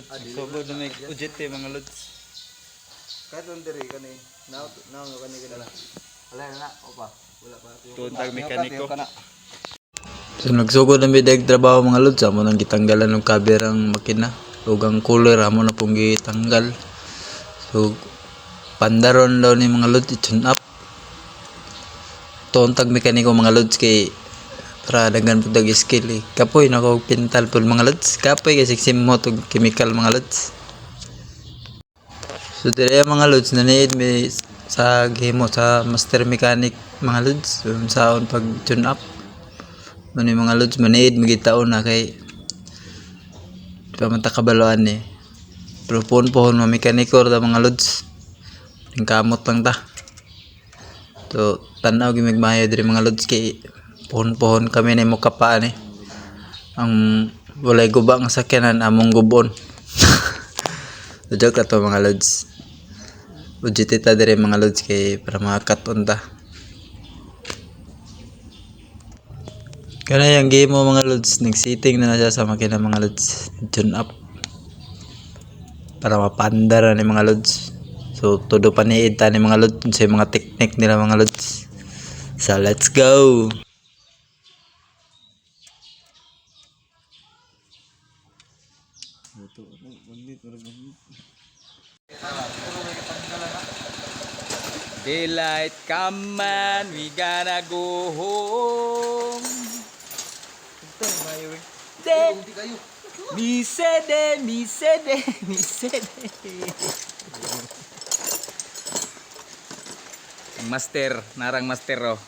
lods. Sugod na may ujit mga lods. Kahit nung diri kani. Now kani kana. Wala na opa. Wala pa. Tuntag mekaniko. So nagsugod na bidag trabaho mga lods, amo nang gitanggalan ng kaberang makina. Ug ang cooler amo na pong gitanggal. So pandaron daw ni mga lods i-tune up. Tuntag mekaniko mga lods kay para daghan pud skill eh. Kapoy nako pintal pud mga lods. Kapoy kay simot og chemical mga lods. So dire mga lods na need may sa gihimo sa master mechanic mga lods saon pag tune up. Mani mga lods manid magitaon na kay pamanta kabaluan ni. Pero pohon mekaniko ta mga lods. Ning kamot lang ta. So tanaw gimig maayo diri mga lods kay pohon kami ni mo kapaan eh. Ang walay guba nga sakyanan among gubon. Joke to mga lods. Budget ta diri mga lods kay para makakat-on ta. Kana yung game mo mga lods, nag-sitting na siya sa makina mga lods. Tune up. Para mapandara ni mga lods. So todo paniid ta ni mga lods sa mga technique nila mga lods. So let's go. Daylight come on, we gotta go home. Mi sede. Master, narang master oh.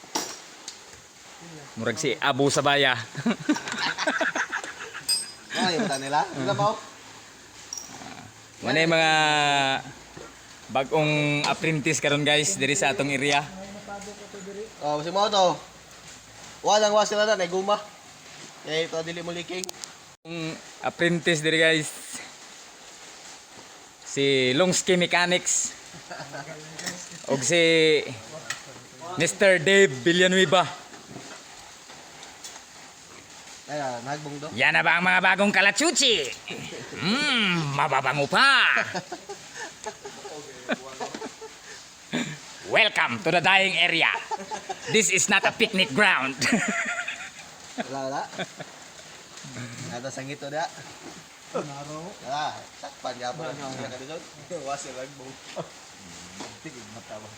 Murag si Abu Sabaya. Ay, mata nila. Ila pa. Manay mga bagong apprentice karon guys diri sa atong area. Oh, si mo to. Walang wa sila na guma. Eh, ito dili mo liking. Apprentice diri guys. Si Longski Mechanics. Og si Mr. Dave Villanueva. Ay, nagbong do. Yan na ba ang mga bagong kalachuchi? Mababango pa. Welcome to the dying area. This is not a picnic ground. Wala. Ada sangito da. Naro. Ah, sakpan ya pa nga ka dito. Wasi lagbong. Tigig mata ba.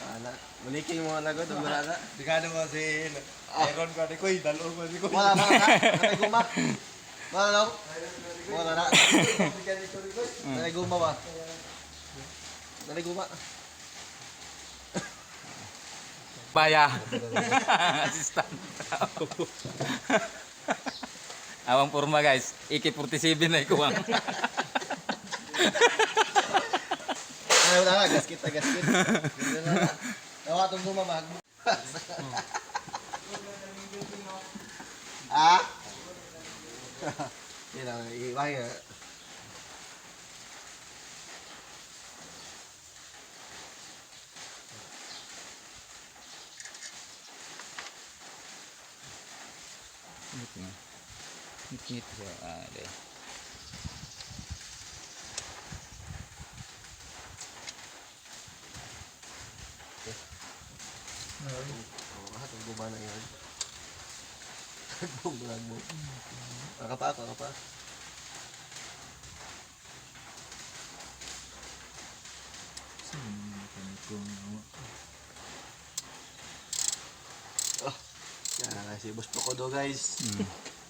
Ana, muliking mo lagod wala na. Digano mo si Iron ko ko dalo ko ko. Wala man na. Ay guma. Wala daw. Wala na. Ay guma ba? Dali guma. Baya. Assistant. Awang porma guys. AK-47 na ikuwang. Ay wala na, gasket. Tawa tong guma mag. Ah? Ina, iwaya. Ngit siya. Ada. Itong guma na yun. Lagbong. Kakapa. Oh, yan si Boss Procodo guys.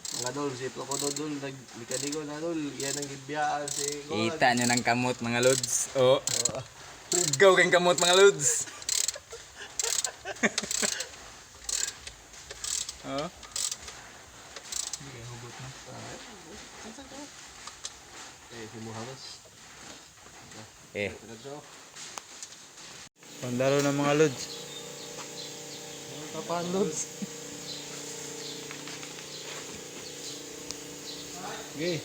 Mga dol, si Procodo dol, naglikadigo na dol. Yan ang gibiyaan si God. Kita nyo ng kamot mga lods. Oh. Hugaw kang kamot mga lods. Oh. Si Muhammad. Pandaro ng mga lods. Tapan lods. Okay.